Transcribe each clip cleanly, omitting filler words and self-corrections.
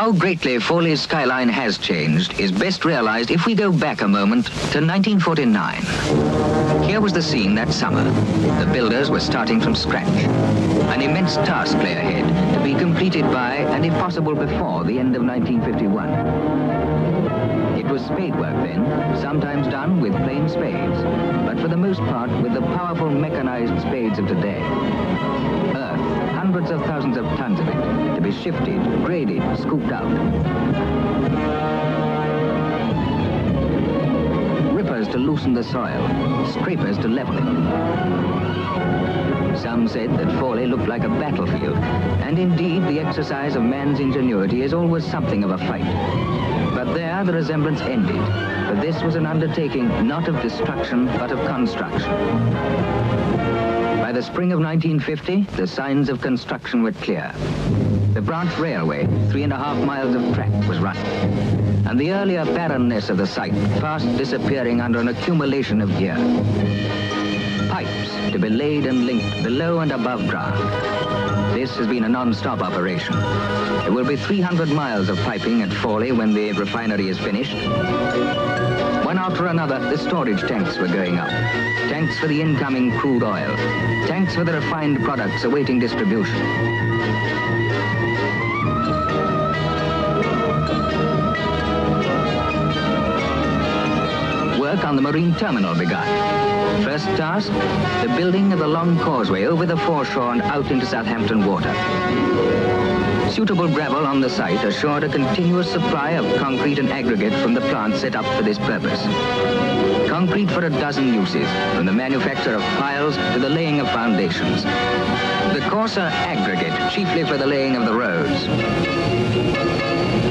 How greatly Fawley's skyline has changed is best realized if we go back a moment to 1949. Here was the scene that summer. The builders were starting from scratch. An immense task lay ahead to be completed by, and if possible before, the end of 1951. It was spade work then, sometimes done with plain spades, but for the most part with the powerful mechanized spades of today. Earth, hundreds of thousands of tons of it, to be shifted, graded, scooped out. Rippers to loosen the soil, scrapers to level it. Some said that Fawley looked like a battlefield, and indeed the exercise of man's ingenuity is always something of a fight. But there the resemblance ended, for this was an undertaking not of destruction, but of construction. By the spring of 1950, the signs of construction were clear. The branch railway, 3.5 miles of track, was run, and the earlier barrenness of the site fast disappearing under an accumulation of gear. Pipes to be laid and linked below and above ground. This has been a non-stop operation. There will be 300 miles of piping at Fawley when the refinery is finished. One after another, the storage tanks were going up. Tanks for the incoming crude oil. Tanks for the refined products awaiting distribution. Work on the marine terminal begun. First task, the building of the long causeway over the foreshore and out into Southampton water. Suitable gravel on the site assured a continuous supply of concrete and aggregate from the plant set up for this purpose. Concrete for a dozen uses, from the manufacture of piles to the laying of foundations. The coarser aggregate, chiefly for the laying of the roads.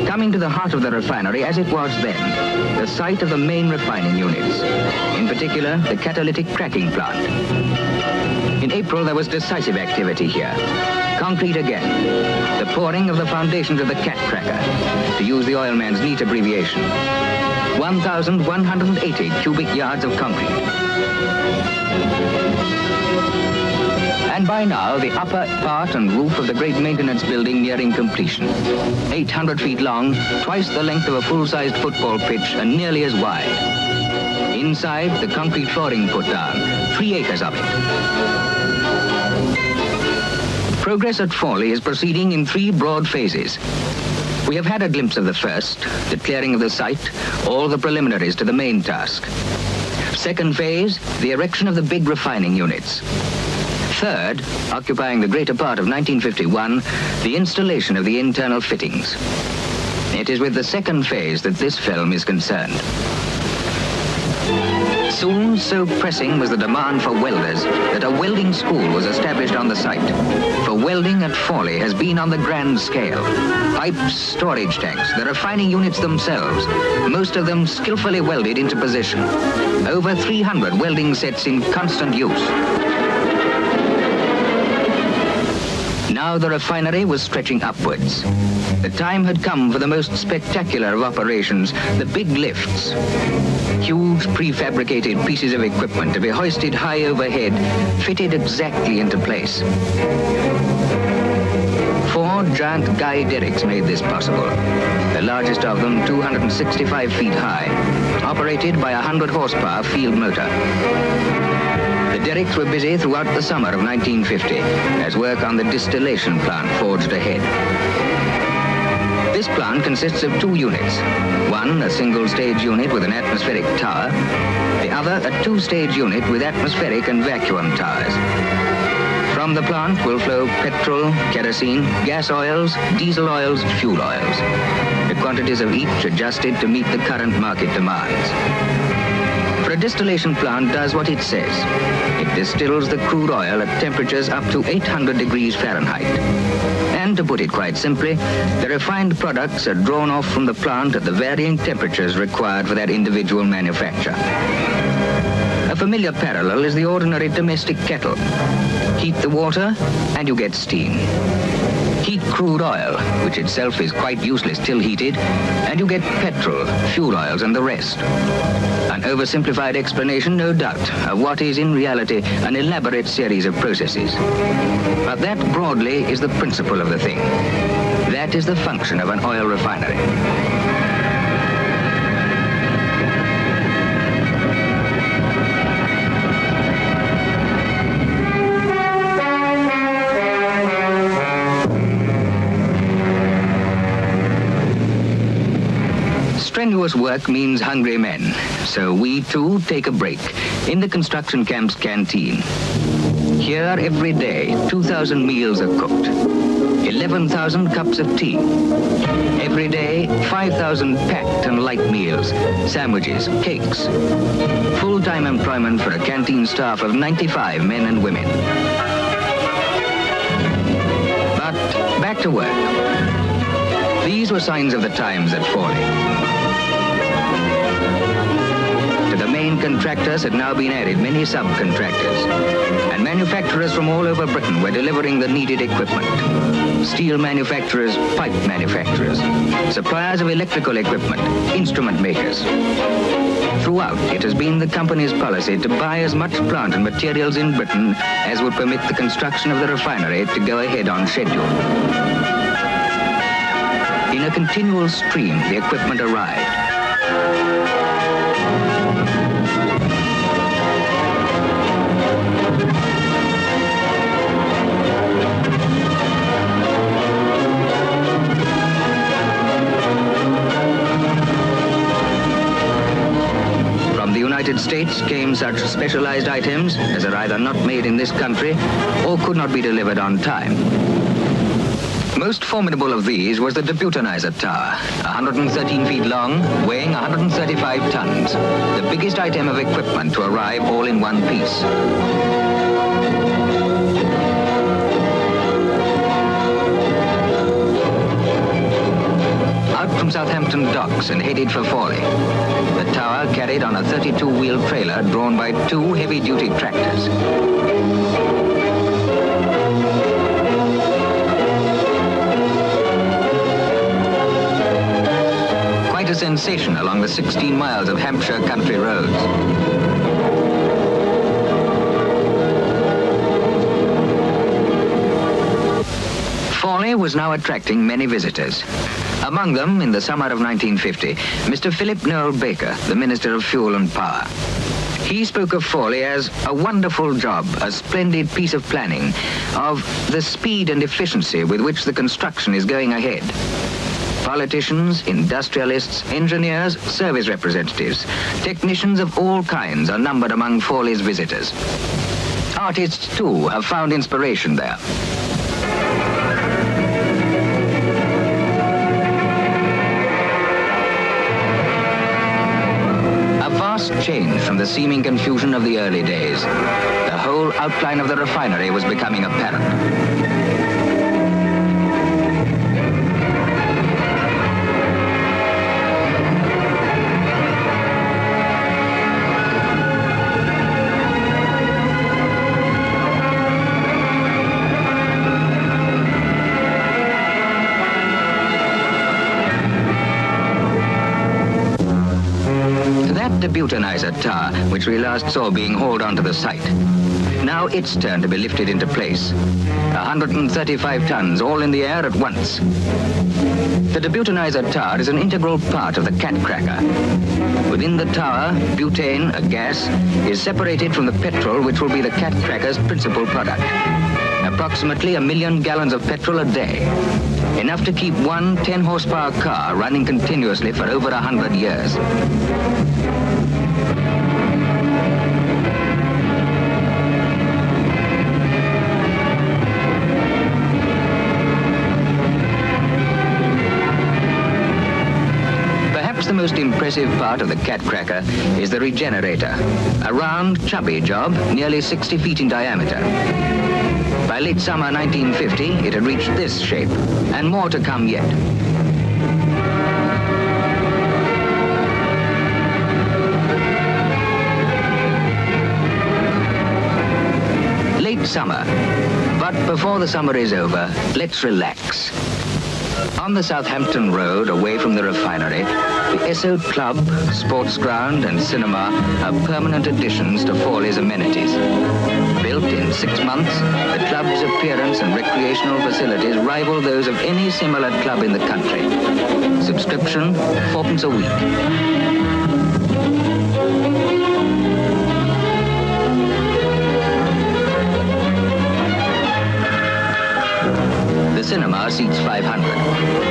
Coming to the heart of the refinery as it was then, the site of the main refining units, in particular the catalytic cracking plant. In April there was decisive activity here. Concrete again, the pouring of the foundations of the cat cracker, to use the oilman's neat abbreviation. 1,180 cubic yards of concrete. And by now, the upper part and roof of the great maintenance building nearing completion. 800 feet long, twice the length of a full-sized football pitch and nearly as wide. Inside, the concrete flooring put down, 3 acres of it. Progress at Fawley is proceeding in 3 broad phases. We have had a glimpse of the first, the clearing of the site, all the preliminaries to the main task. Second phase, the erection of the big refining units. Third, occupying the greater part of 1951, the installation of the internal fittings. It is with the second phase that this film is concerned. Soon, so pressing was the demand for welders that a welding school was established on the site. For welding at Fawley has been on the grand scale. Pipes, storage tanks, the refining units themselves, most of them skillfully welded into position. Over 300 welding sets in constant use. Now the refinery was stretching upwards. The time had come for the most spectacular of operations, the big lifts. Huge prefabricated pieces of equipment to be hoisted high overhead, fitted exactly into place. 4 giant guy derricks made this possible. The largest of them 265 feet high, operated by a 100 horsepower field motor. The derricks were busy throughout the summer of 1950 as work on the distillation plant forged ahead. This plant consists of 2 units. One, a single-stage unit with an atmospheric tower. The other, a 2-stage unit with atmospheric and vacuum towers. From the plant will flow petrol, kerosene, gas oils, diesel oils, fuel oils. The quantities of each adjusted to meet the current market demands. For a distillation plant does what it says. It distills the crude oil at temperatures up to 800 degrees Fahrenheit. And to put it quite simply, the refined products are drawn off from the plant at the varying temperatures required for that individual manufacture. A familiar parallel is the ordinary domestic kettle. Heat the water and you get steam. Heat crude oil, which itself is quite useless till heated, and you get petrol, fuel oils, and the rest. An oversimplified explanation, no doubt, of what is in reality an elaborate series of processes. But that broadly is the principle of the thing. That is the function of an oil refinery. Strenuous work means hungry men, so we too take a break in the construction camp's canteen. Here every day 2,000 meals are cooked, 11,000 cups of tea. Every day 5,000 packed and light meals, sandwiches, cakes. Full-time employment for a canteen staff of 95 men and women. But back to work. These were signs of the times at Fawley. Contractors had now been added many subcontractors, and manufacturers from all over Britain were delivering the needed equipment. Steel manufacturers, pipe manufacturers, suppliers of electrical equipment, instrument makers. Throughout, it has been the company's policy to buy as much plant and materials in Britain as would permit the construction of the refinery to go ahead on schedule. In a continual stream, the equipment arrived. United States came such specialized items as are either not made in this country or could not be delivered on time. Most formidable of these was the debutanizer tower, 113 feet long, weighing 135 tons, the biggest item of equipment to arrive all in one piece. Out from Southampton docks and headed for Fawley. The tower carried on a 32-wheel trailer drawn by two heavy-duty tractors. Quite a sensation along the 16 miles of Hampshire country roads. Fawley was now attracting many visitors. Among them, in the summer of 1950, Mr. Philip Noel Baker, the Minister of Fuel and Power. He spoke of Fawley as a wonderful job, a splendid piece of planning, of the speed and efficiency with which the construction is going ahead. Politicians, industrialists, engineers, service representatives, technicians of all kinds are numbered among Fawley's visitors. Artists, too, have found inspiration there. Change from the seeming confusion of the early days. The whole outline of the refinery was becoming apparent. The butanizer tower, which we last saw being hauled onto the site. Now it's turn to be lifted into place. 135 tons, all in the air at once. The debutanizer tower is an integral part of the cat cracker. Within the tower, butane, a gas, is separated from the petrol, which will be the cat cracker's principal product. Approximately 1 million gallons of petrol a day. Enough to keep one 10-horsepower car running continuously for over 100 years. The most impressive part of the cat cracker is the regenerator, a round, chubby job, nearly 60 feet in diameter. By late summer 1950, it had reached this shape, and more to come yet. Late summer, but before the summer is over, let's relax. On the Southampton Road, away from the refinery, the Esso Club, sports ground and cinema are permanent additions to Fawley's amenities. Built built in 6 months, the club's appearance and recreational facilities rival those of any similar club in the country. Subscription, 4p a week. The cinema seats 500.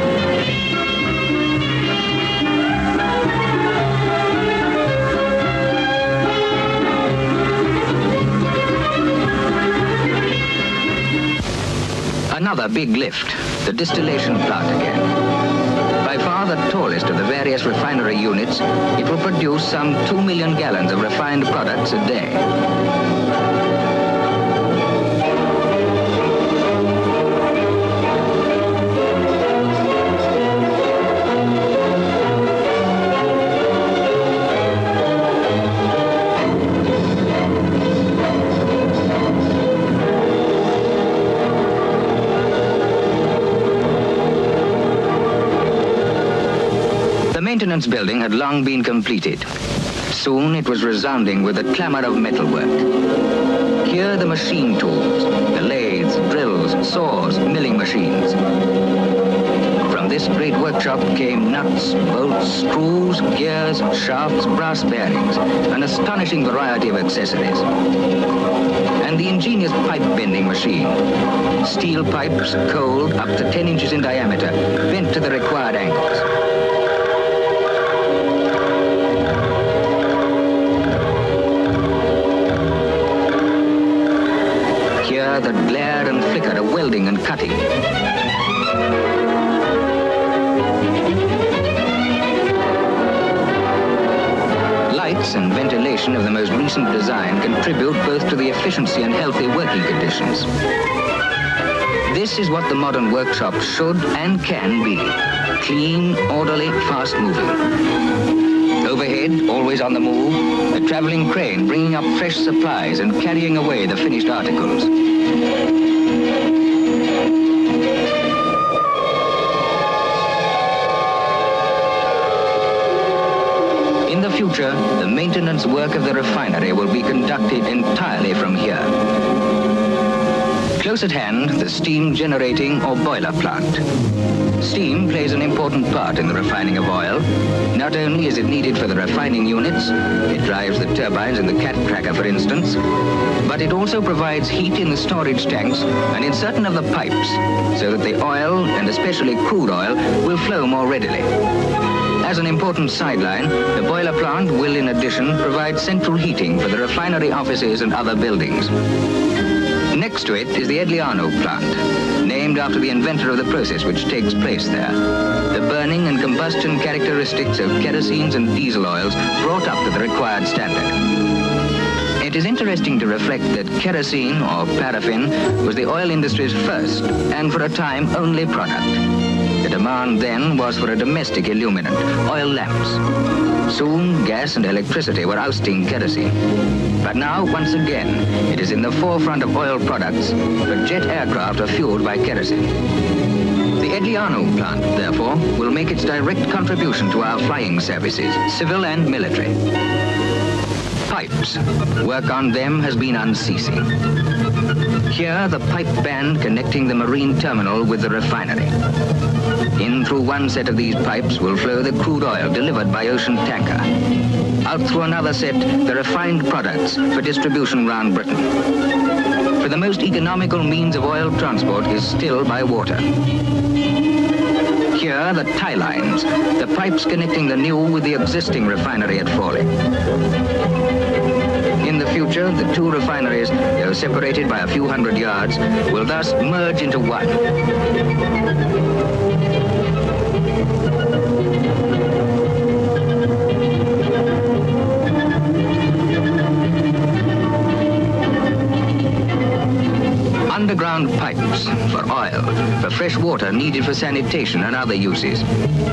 Another big lift, the distillation plant again. By far the tallest of the various refinery units, it will produce some 2 million gallons of refined products a day. The maintenance building had long been completed. Soon it was resounding with the clamor of metalwork. Here the machine tools, the lathes, drills, saws, milling machines. From this great workshop came nuts, bolts, screws, gears, shafts, brass bearings, an astonishing variety of accessories. And the ingenious pipe bending machine. Steel pipes, coaled up to 10 inches in diameter, bent to the required angles. The glare and flicker of welding and cutting. Lights and ventilation of the most recent design contribute both to the efficiency and healthy working conditions. This is what the modern workshop should and can be. Clean, orderly, fast-moving. Overhead, always on the move, a traveling crane bringing up fresh supplies and carrying away the finished articles. In the future, the maintenance work of the refinery will be conducted entirely from here. Close at hand, the steam generating or boiler plant. Steam plays an important part in the refining of oil. Not only is it needed for the refining units, it drives the turbines in the cat cracker, for instance, but it also provides heat in the storage tanks and in certain of the pipes, so that the oil, and especially crude oil, will flow more readily. As an important sideline, the boiler plant will, in addition, provide central heating for the refinery offices and other buildings. Next to it is the Edliano plant, named after the inventor of the process which takes place there. The burning and combustion characteristics of kerosene and diesel oils brought up to the required standard. It is interesting to reflect that kerosene, or paraffin, was the oil industry's first, and for a time, only product. The demand then was for a domestic illuminant, oil lamps. Soon, gas and electricity were ousting kerosene. But now, once again, it is in the forefront of oil products, but jet aircraft are fueled by kerosene. The Edliano plant, therefore, will make its direct contribution to our flying services, civil and military. Pipes. Work on them has been unceasing. Here, the pipe band connecting the marine terminal with the refinery. In through one set of these pipes will flow the crude oil delivered by ocean tanker. Out through another set, the refined products for distribution round Britain. For the most economical means of oil transport is still by water. Here, the tie lines, the pipes connecting the new with the existing refinery at Fawley. In the future, the two refineries, though separated by a few hundred yards, will thus merge into one. Underground pipes for oil, for fresh water needed for sanitation and other uses.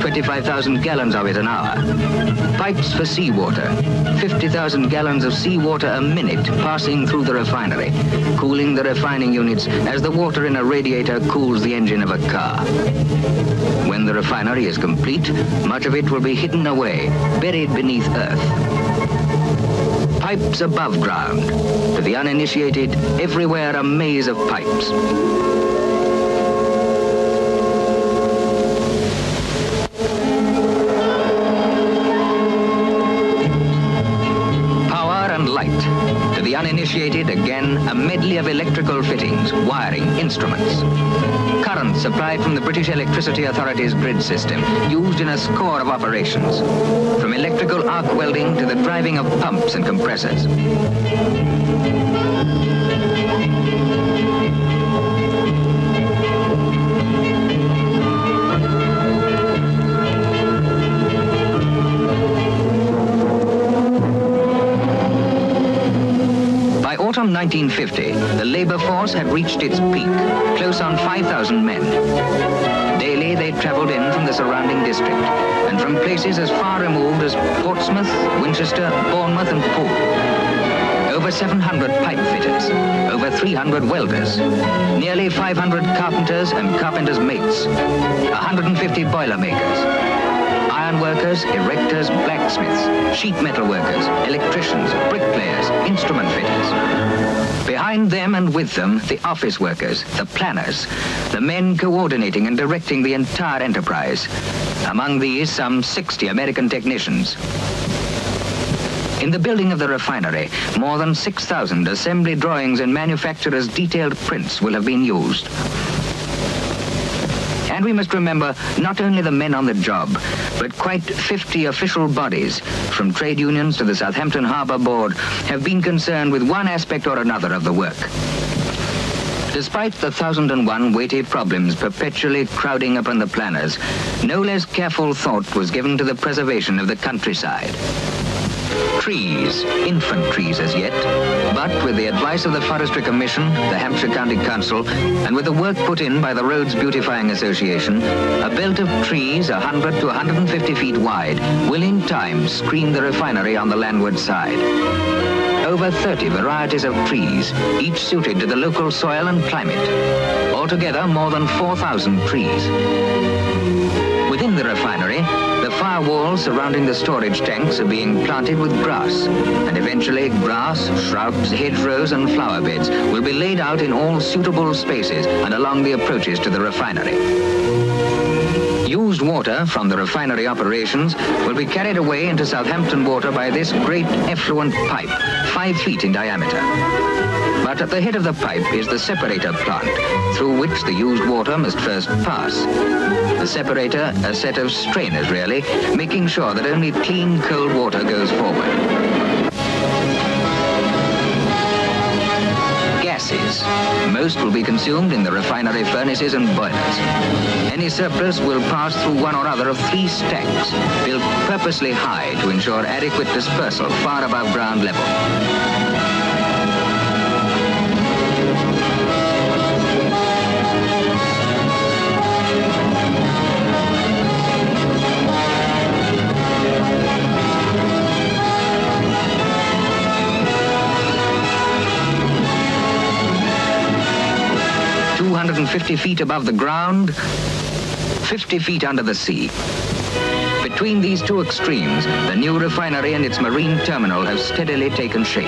25,000 gallons of it an hour. Pipes for seawater. 50,000 gallons of seawater a minute passing through the refinery, cooling the refining units as the water in a radiator cools the engine of a car. When the refinery is complete, much of it will be hidden away, buried beneath earth. pipes above ground. To the uninitiated, everywhere a maze of pipes. Light. To the uninitiated, again, a medley of electrical fittings, wiring, instruments. Current supplied from the British Electricity Authority's grid system, used in a score of operations. From electrical arc welding to the driving of pumps and compressors. Autumn 1950, the labor force had reached its peak, close on 5,000 men. Daily they travelled in from the surrounding district, and from places as far removed as Portsmouth, Winchester, Bournemouth and Poole. Over 700 pipe fitters, over 300 welders, nearly 500 carpenters and carpenters' mates, 150 boiler makers, iron workers, erectors, blacksmiths, sheet metal workers, electricians, bricklayers, instrument fitters. Behind them and with them, the office workers, the planners, the men coordinating and directing the entire enterprise. Among these, some 60 American technicians. In the building of the refinery, more than 6,000 assembly drawings and manufacturers' detailed prints will have been used. And we must remember not only the men on the job, but quite 50 official bodies, from trade unions to the Southampton Harbour Board, have been concerned with one aspect or another of the work. Despite the 1,001 weighty problems perpetually crowding upon the planners, no less careful thought was given to the preservation of the countryside. Trees, infant trees as yet, but with the advice of the Forestry Commission, the Hampshire County Council, and with the work put in by the Roads Beautifying Association, a belt of trees 100 to 150 feet wide will in time screen the refinery on the landward side. Over 30 varieties of trees, each suited to the local soil and climate. Altogether, more than 4,000 trees. Within the refinery, the firewalls surrounding the storage tanks are being planted with grass, and eventually grass, shrubs, hedgerows and flower beds will be laid out in all suitable spaces and along the approaches to the refinery. Used water from the refinery operations will be carried away into Southampton water by this great effluent pipe, 5 feet in diameter. But at the head of the pipe is the separator plant, through which the used water must first pass. The separator, a set of strainers really, making sure that only clean cold water goes forward. Gases. Most will be consumed in the refinery furnaces and boilers. Any surplus will pass through one or other of 3 stacks, built purposely high to ensure adequate dispersal far above ground level. ...250 feet above the ground, 50 feet under the sea. Between these two extremes, the new refinery and its marine terminal have steadily taken shape.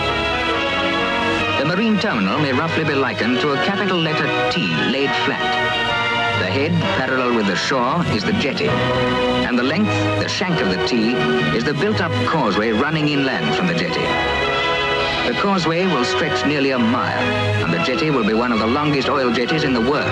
The marine terminal may roughly be likened to a capital letter T laid flat. The head, parallel with the shore, is the jetty, and the length, the shank of the T, is the built-up causeway running inland from the jetty. The causeway will stretch nearly a mile, and the jetty will be one of the longest oil jetties in the world.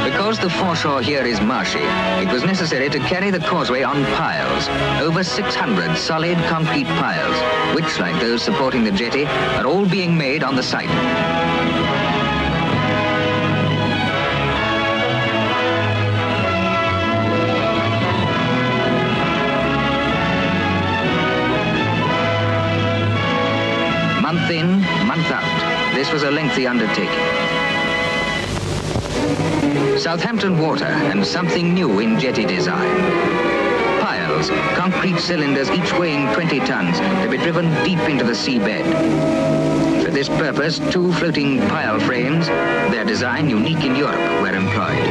Because the foreshore here is marshy, it was necessary to carry the causeway on piles, over 600 solid concrete piles, which, like those supporting the jetty, are all being made on the site. Month in, month out, this was a lengthy undertaking. Southampton water and something new in jetty design. Piles, concrete cylinders each weighing 20 tons to be driven deep into the seabed. For this purpose, 2 floating pile frames, their design unique in Europe, were employed,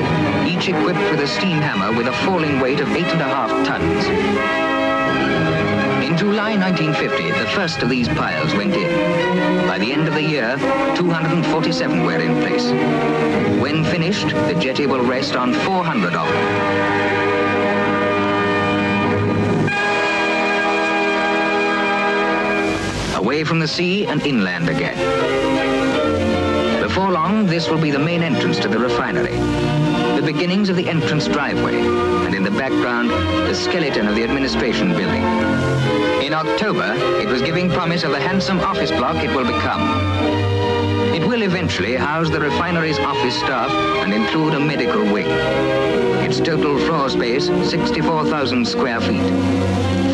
each equipped with a steam hammer with a falling weight of 8.5 tons. In July 1950, the first of these piles went in. By the end of the year, 247 were in place. When finished, the jetty will rest on 400 of them. Away from the sea and inland again. Before long, this will be the main entrance to the refinery. The beginnings of the entrance driveway, and in the background, the skeleton of the administration building. In October, it was giving promise of the handsome office block it will become. It will eventually house the refinery's office staff and include a medical wing. Its total floor space, 64,000 square feet,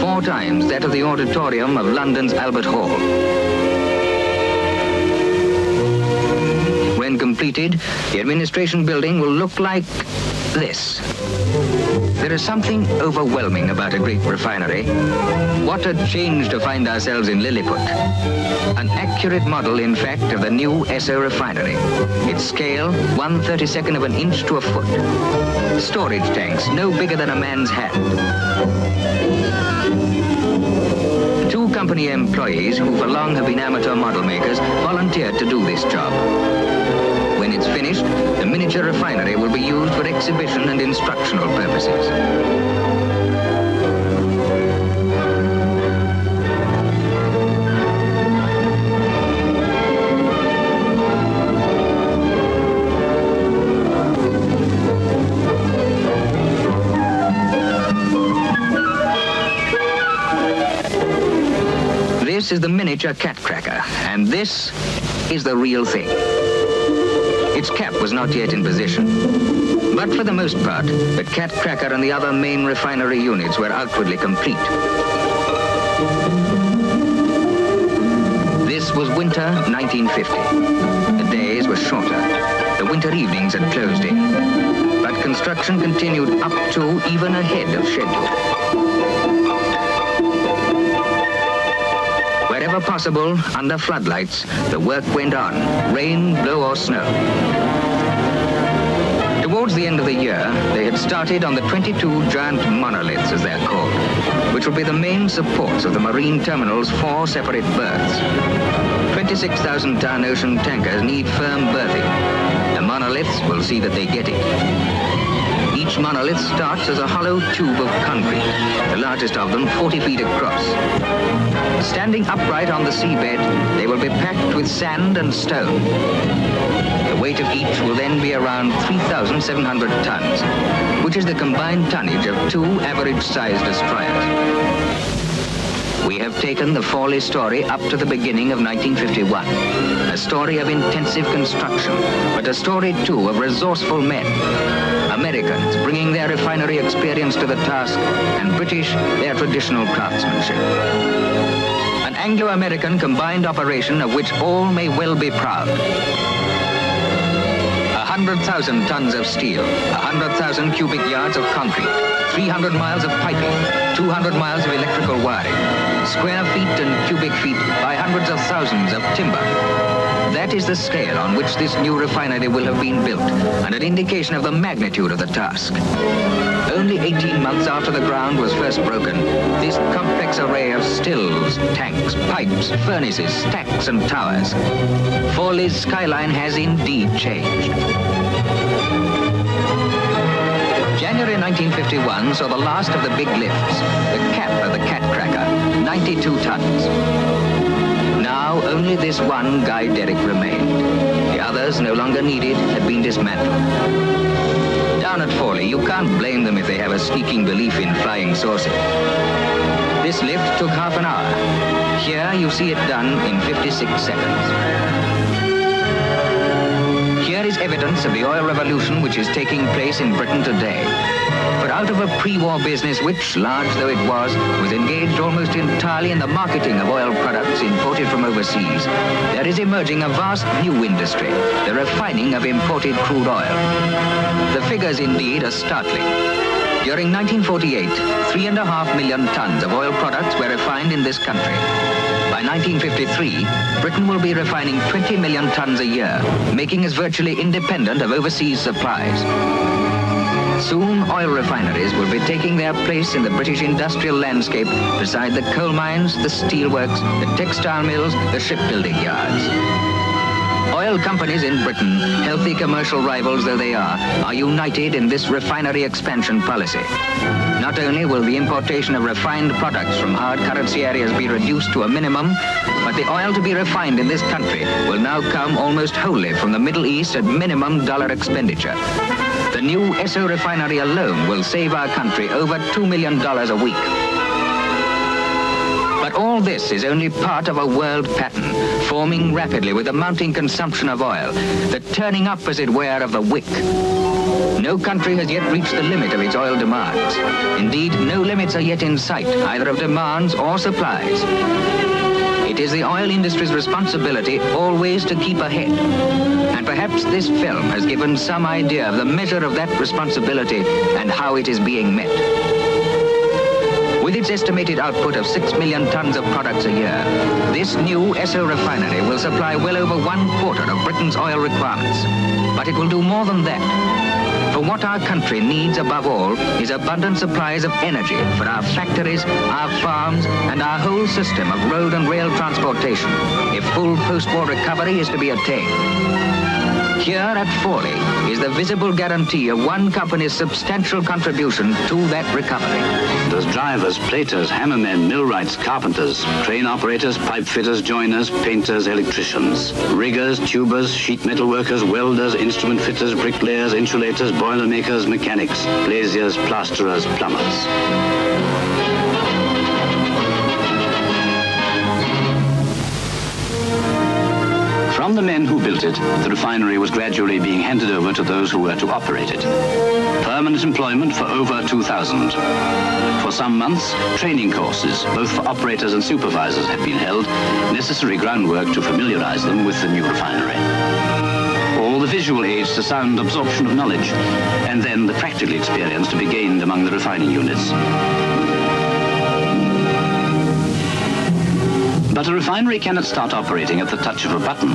4 times that of the auditorium of London's Albert Hall. When completed, the administration building will look like this. There is something overwhelming about a great refinery. What a change to find ourselves in Lilliput. An accurate model, in fact, of the new Esso Refinery. Its scale, 1/32 of an inch to a foot. Storage tanks, no bigger than a man's hand. 2 company employees, who for long have been amateur model makers, volunteered to do this job. When it's finished, the miniature refinery will be used for exhibition and instructional purposes. This is the miniature cat cracker, and this is the real thing. Its cap was not yet in position, but for the most part, the cat cracker and the other main refinery units were outwardly complete. This was winter 1950. The days were shorter. The winter evenings had closed in, but construction continued up to, even ahead of schedule. Wherever possible, under floodlights, the work went on, rain, blow or snow. Towards the end of the year, they had started on the 22 giant monoliths, as they're called, which will be the main supports of the marine terminal's 4 separate berths. 26,000-ton ocean tankers need firm berthing. The monoliths will see that they get it. Each monolith starts as a hollow tube of concrete, the largest of them 40 feet across. Standing upright on the seabed, they will be packed with sand and stone. The weight of each will then be around 3,700 tons, which is the combined tonnage of 2 average-sized destroyers. We have taken the Fawley story up to the beginning of 1951, a story of intensive construction, but a story, too, of resourceful men. Americans bringing their refinery experience to the task, and British their traditional craftsmanship. An Anglo-American combined operation of which all may well be proud. 100,000 tons of steel, 100,000 cubic yards of concrete, 300 miles of piping, 200 miles of electrical wiring, square feet and cubic feet by hundreds of thousands of timber. That is the scale on which this new refinery will have been built, and an indication of the magnitude of the task. Only 18 months after the ground was first broken, this complex array of stills, tanks, pipes, furnaces, stacks and towers. Fawley's skyline has indeed changed. January 1951 saw the last of the big lifts, the cap of the cat cracker, 92 tons. Now only this one guide derrick remained. The others, no longer needed, had been dismantled. Down at Fawley, you can't blame them if they have a sneaking belief in flying saucers. This lift took half an hour. Here you see it done in 56 seconds. Here is evidence of the oil revolution which is taking place in Britain today. But out of a pre-war business which, large though it was engaged almost entirely in the marketing of oil products imported from overseas, there is emerging a vast new industry, the refining of imported crude oil. The figures indeed are startling. During 1948, 3.5 million tons of oil products were refined in this country. By 1953, Britain will be refining 20 million tons a year, making us virtually independent of overseas supplies. Soon, oil refineries will be taking their place in the British industrial landscape beside the coal mines, the steelworks, the textile mills, the shipbuilding yards. Oil companies in Britain, healthy commercial rivals though they are united in this refinery expansion policy. Not only will the importation of refined products from hard currency areas be reduced to a minimum, but the oil to be refined in this country will now come almost wholly from the Middle East at minimum dollar expenditure. The new Esso Refinery alone will save our country over $2 million a week. But all this is only part of a world pattern, forming rapidly with the mounting consumption of oil, the turning up, as it were, of the wick. No country has yet reached the limit of its oil demands. Indeed, no limits are yet in sight, either of demands or supplies. It is the oil industry's responsibility always to keep ahead. And perhaps this film has given some idea of the measure of that responsibility and how it is being met. With its estimated output of 6 million tons of products a year, this new Esso refinery will supply well over 1/4 of Britain's oil requirements. But it will do more than that. For what our country needs above all is abundant supplies of energy for our factories, our farms, and our whole system of road and rail transportation, if full post-war recovery is to be attained. Here at Fawley is the visible guarantee of one company's substantial contribution to that recovery. There's drivers, platers, hammermen, millwrights, carpenters, crane operators, pipe fitters, joiners, painters, electricians, riggers, tubers, sheet metal workers, welders, instrument fitters, bricklayers, insulators, boiler makers, mechanics, glaziers, plasterers, plumbers. From the men who built it, the refinery was gradually being handed over to those who were to operate it. Permanent employment for over 2,000. For some months, training courses, both for operators and supervisors, had been held, necessary groundwork to familiarize them with the new refinery. All the visual aids to sound absorption of knowledge, and then the practical experience to be gained among the refining units. But a refinery cannot start operating at the touch of a button.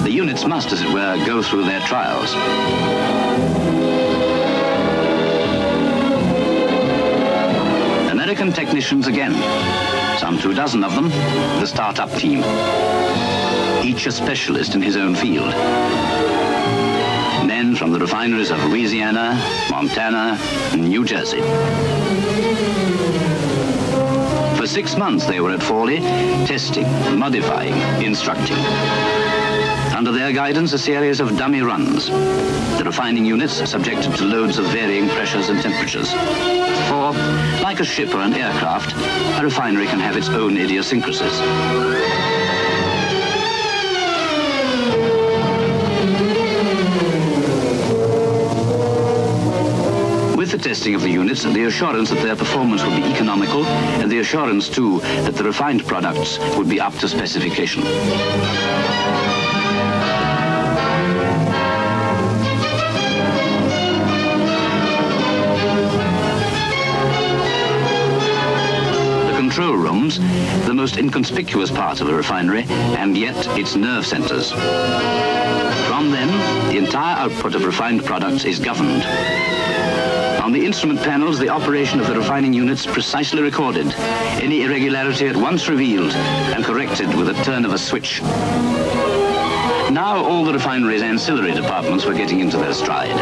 The units must, as it were, go through their trials. American technicians again, some 24 of them, the start-up team. Each a specialist in his own field. Men from the refineries of Louisiana, Montana, and New Jersey. For 6 months they were at Fawley, testing, modifying, instructing. Under their guidance, a series of dummy runs. The refining units subjected to loads of varying pressures and temperatures. For, like a ship or an aircraft, a refinery can have its own idiosyncrasies. With the testing of the units, the assurance that their performance would be economical, and the assurance, too, that the refined products would be up to specification. The control rooms, the most inconspicuous part of a refinery, and yet its nerve centers. From them, the entire output of refined products is governed. On the instrument panels, the operation of the refining units precisely recorded, any irregularity at once revealed and corrected with a turn of a switch. Now all the refinery's ancillary departments were getting into their stride.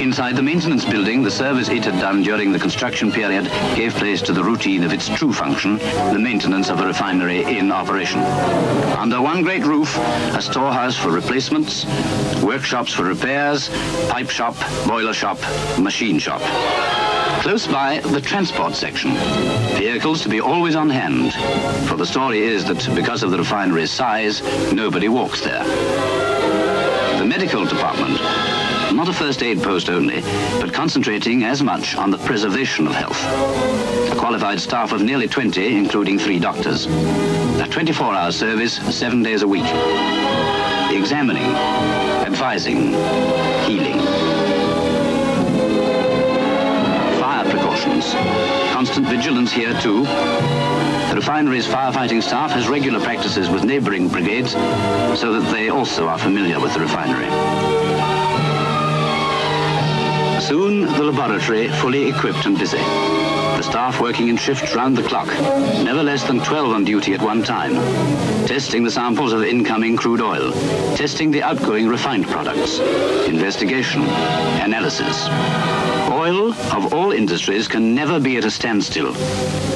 Inside the maintenance building, the service it had done during the construction period gave place to the routine of its true function, the maintenance of a refinery in operation. Under one great roof, a storehouse for replacements, workshops for repairs, pipe shop, boiler shop, machine shop. Close by, the transport section. Vehicles to be always on hand, for the story is that because of the refinery's size, nobody walks there. The medical department, not a first aid post only, but concentrating as much on the preservation of health. A qualified staff of nearly 20, including 3 doctors. A 24-hour service, 7 days a week. Examining, advising, healing. Fire precautions, constant vigilance here too. The refinery's firefighting staff has regular practices with neighboring brigades so that they also are familiar with the refinery. Soon the laboratory fully equipped and busy. The staff working in shifts round the clock, never less than 12 on duty at one time, testing the samples of incoming crude oil, testing the outgoing refined products, investigation, analysis. Oil of all industries can never be at a standstill.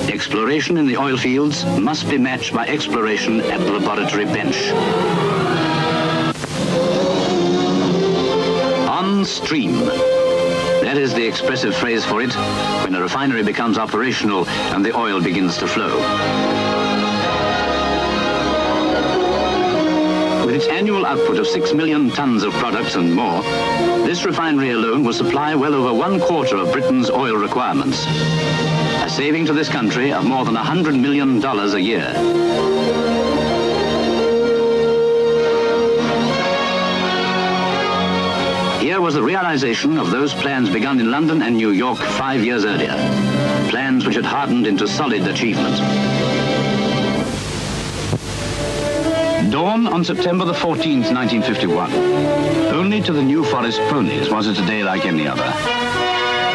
Exploration in the oil fields must be matched by exploration at the laboratory bench. On stream. That is the expressive phrase for it when a refinery becomes operational and the oil begins to flow. With its annual output of 6 million tons of products and more, this refinery alone will supply well over 1/4 of Britain's oil requirements, a saving to this country of more than $100 million a year. Here was the realization of those plans begun in London and New York 5 years earlier, plans which had hardened into solid achievement. Dawn on September the 14th, 1951. Only to the New Forest ponies was it a day like any other.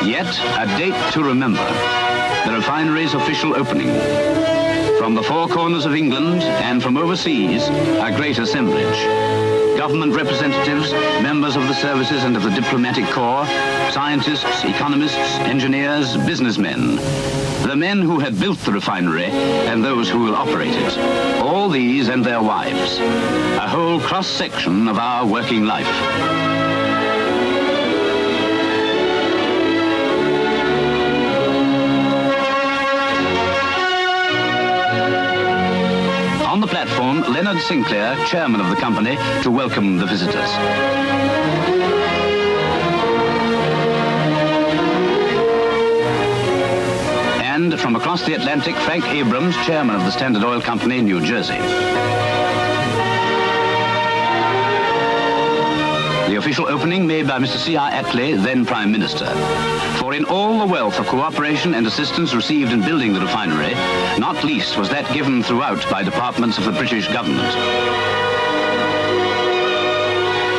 Yet a date to remember, the refinery's official opening. From the four corners of England and from overseas, a great assemblage. Government representatives, members of the services and of the diplomatic corps, scientists, economists, engineers, businessmen, the men who had built the refinery and those who will operate it, all these and their wives, a whole cross-section of our working life. On the platform, Leonard Sinclair, chairman of the company, to welcome the visitors. And from across the Atlantic, Frank Abrams, chairman of the Standard Oil Company, New Jersey. The official opening made by Mr. C.R. Attlee, then Prime Minister. For in all the wealth of cooperation and assistance received in building the refinery, not least was that given throughout by departments of the British government.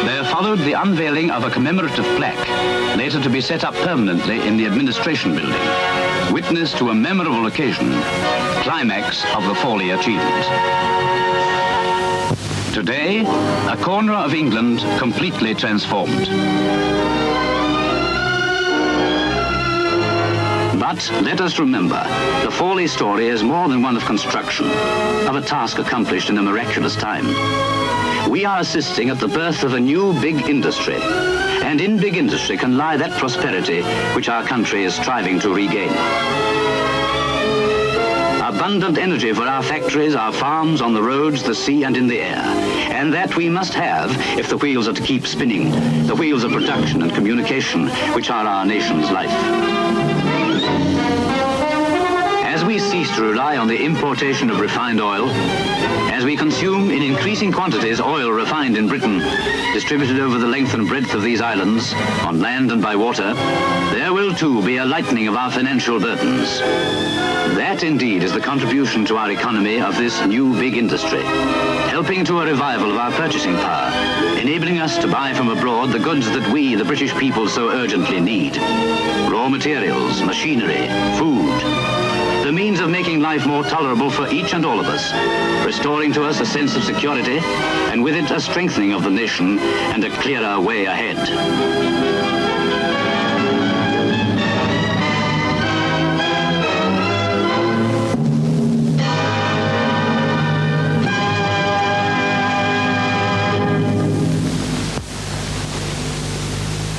There followed the unveiling of a commemorative plaque, later to be set up permanently in the administration building, witness to a memorable occasion, climax of the Fawley achievement. Today, a corner of England completely transformed. But let us remember, the Fawley story is more than one of construction, of a task accomplished in a miraculous time. We are assisting at the birth of a new big industry, and in big industry can lie that prosperity which our country is striving to regain. Abundant energy for our factories, our farms, on the roads, the sea, and in the air. And that we must have if the wheels are to keep spinning, the wheels of production and communication, which are our nation's life. As we cease to rely on the importation of refined oil, as we consume in increasing quantities oil refined in Britain, distributed over the length and breadth of these islands, on land and by water, there will too be a lightening of our financial burdens. That indeed is the contribution to our economy of this new big industry, helping to a revival of our purchasing power, enabling us to buy from abroad the goods that we, the British people, so urgently need. Raw materials, machinery, food. The means of making life more tolerable for each and all of us, restoring to us a sense of security, and with it a strengthening of the nation and a clearer way ahead.